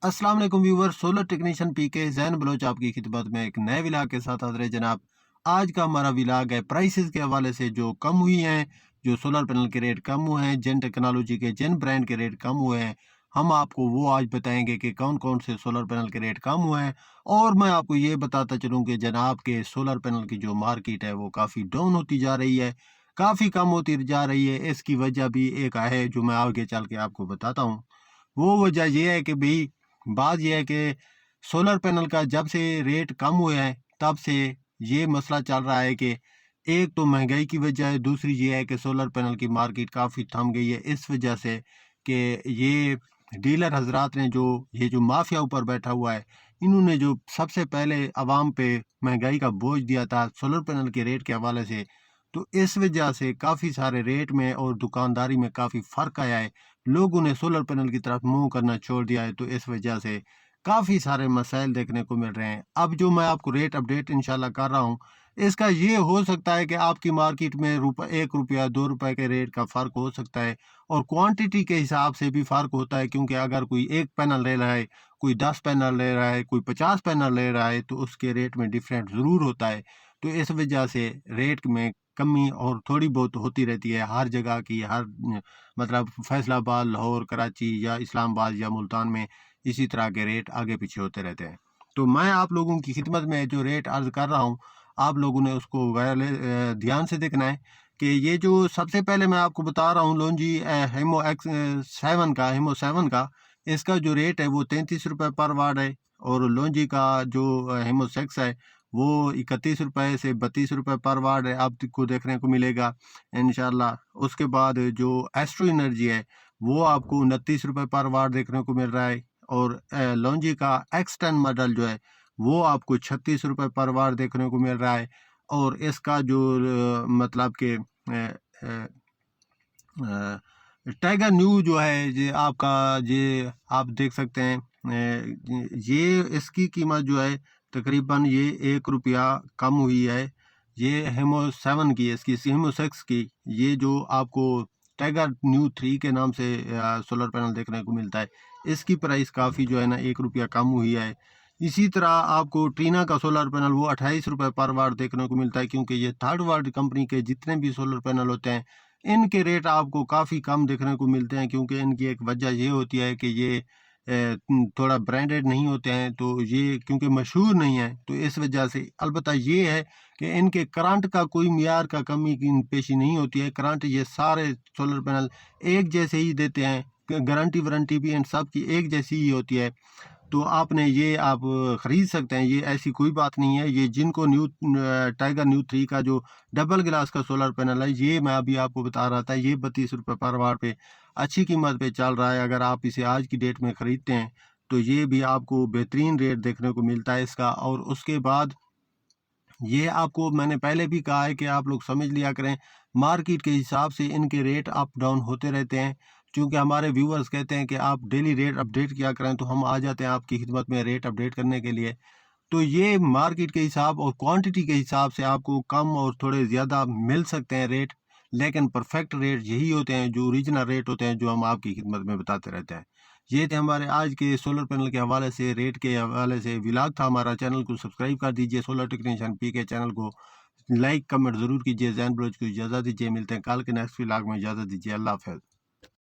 अस्सलाम वालेकुम viewer. Solar technician P के जैन बलोच आपकी खिदमत में एक नए विलाग के साथ हाजिर है जनाब। आज का हमारा विलाग है प्राइसेस के हवाले से जो कम हुई हैं, जो सोलर पैनल के रेट कम हुए हैं, जिन टेक्नोलॉजी के जिन ब्रांड के रेट कम हुए हैं, हम आपको वो आज बताएंगे कि कौन कौन से सोलर पैनल के रेट कम हुए हैं। और मैं आपको ये बताता चलूँ कि जनाब के सोलर पैनल की जो मार्केट है वो काफ़ी डाउन होती जा रही है, काफ़ी कम होती जा रही है। इसकी वजह भी एक है जो मैं आगे चल के आपको बताता हूँ। वो वजह ये है कि भाई बात यह है कि सोलर पैनल का जब से रेट कम हुआ है तब से ये मसला चल रहा है कि एक तो महंगाई की वजह है, दूसरी ये है कि सोलर पैनल की मार्केट काफ़ी थम गई है इस वजह से कि ये डीलर हजरात ने जो माफिया ऊपर बैठा हुआ है, इन्होंने जो सबसे पहले आवाम पे महंगाई का बोझ दिया था सोलर पैनल के रेट के हवाले से, तो इस वजह से काफ़ी सारे रेट में और दुकानदारी में काफ़ी फ़र्क आया है। लोगों ने सोलर पैनल की तरफ मुंह करना छोड़ दिया है, तो इस वजह से काफ़ी सारे मसाइल देखने को मिल रहे हैं। अब जो मैं आपको रेट अपडेट इंशाल्लाह कर रहा हूँ, इसका ये हो सकता है कि आपकी मार्केट में ₹1 ₹2 के रेट का फ़र्क हो सकता है, और क्वांटिटी के हिसाब से भी फ़र्क होता है, क्योंकि अगर कोई 1 पैनल ले रहा है, कोई 10 पैनल ले रहा है, कोई 50 पैनल ले रहा है, तो उसके रेट में डिफरेंट ज़रूर होता है। तो इस वजह से रेट में कमी और थोड़ी बहुत होती रहती है हर जगह की, मतलब फैसलाबाद, लाहौर, कराची या इस्लामाबाद या मुल्तान में इसी तरह के रेट आगे पीछे होते रहते हैं। तो मैं आप लोगों की खिदमत में जो रेट अर्ज़ कर रहा हूँ, आप लोगों ने उसको ध्यान से देखना है कि ये जो सबसे पहले मैं आपको बता रहा हूँ लोंजी हीमो 7 का, इसका जो रेट है वो ₹33 पर वाट है, और लोंजी का जो हीमो 6 है वो ₹31 से ₹32 पर वाट है आपको देखने को मिलेगा इंशाल्लाह। उसके बाद जो एस्ट्रो एनर्जी है वो आपको ₹29 पर वाट देखने को मिल रहा है, और लॉन्जी का X10 मॉडल जो है वो आपको ₹36 पर वाट देखने को मिल रहा है। और इसका जो मतलब कि टाइगर न्यू जो है ये आपका, ये आप देख सकते हैं, ये इसकी कीमत जो है तकरीबन ये ₹1 कम हुई है। ये हीमो 7 की, इसकी हीमो 6 की, ये जो आपको टाइगर न्यू 3 के नाम से सोलर पैनल देखने को मिलता है, इसकी प्राइस काफ़ी जो है ना ₹1 कम हुई है। इसी तरह आपको ट्रीना का सोलर पैनल वो ₹28 पर वाट देखने को मिलता है, क्योंकि ये थर्ड वर्ल्ड कंपनी के जितने भी सोलर पैनल होते हैं इनके रेट आपको काफ़ी कम देखने को मिलते हैं, क्योंकि इनकी एक वजह ये होती है कि ये थोड़ा ब्रांडेड नहीं होते हैं, तो ये क्योंकि मशहूर नहीं है, तो इस वजह से अलबत्ता ये है कि इनके करंट का कोई मियार का कमी की पेशी नहीं होती है। करंट ये सारे सोलर पैनल एक जैसे ही देते हैं, गारंटी वारंटी भी इन सब की एक जैसी ही होती है। तो आपने ये आप ख़रीद सकते हैं, ये ऐसी कोई बात नहीं है। ये जिनको टाइगर न्यू 3 का जो डबल ग्लास का सोलर पैनल है, ये मैं अभी आपको बता रहा था, ये ₹32 पर वाट पे अच्छी कीमत पे चल रहा है। अगर आप इसे आज की डेट में ख़रीदते हैं तो ये भी आपको बेहतरीन रेट देखने को मिलता है इसका। और उसके बाद ये आपको मैंने पहले भी कहा है कि आप लोग समझ लिया करें, मार्केट के हिसाब से इनके रेट अप डाउन होते रहते हैं। चूँकि हमारे व्यूअर्स कहते हैं कि आप डेली रेट अपडेट किया करें, तो हम आ जाते हैं आपकी खिदमत में रेट अपडेट करने के लिए। तो ये मार्केट के हिसाब और क्वांटिटी के हिसाब से आपको कम और थोड़े ज़्यादा मिल सकते हैं रेट, लेकिन परफेक्ट रेट यही होते हैं जो ओरिजिनल रेट होते हैं, जो हम आपकी खिदमत में बताते रहते हैं। ये थे हमारे आज के सोलर पैनल के हवाले से, रेट के हवाले से विलाग था हमारा। चैनल को सब्सक्राइब कर दीजिए, सोलर टेक्नीशियन पी के चैनल को लाइक कमेंट ज़रूर कीजिए। जैन ब्लोच को इजाज़त दीजिए, मिलते हैं कल के नेक्स्ट विलाग में। इजाज़त दीजिए, अल्लाह हाफ़िज़।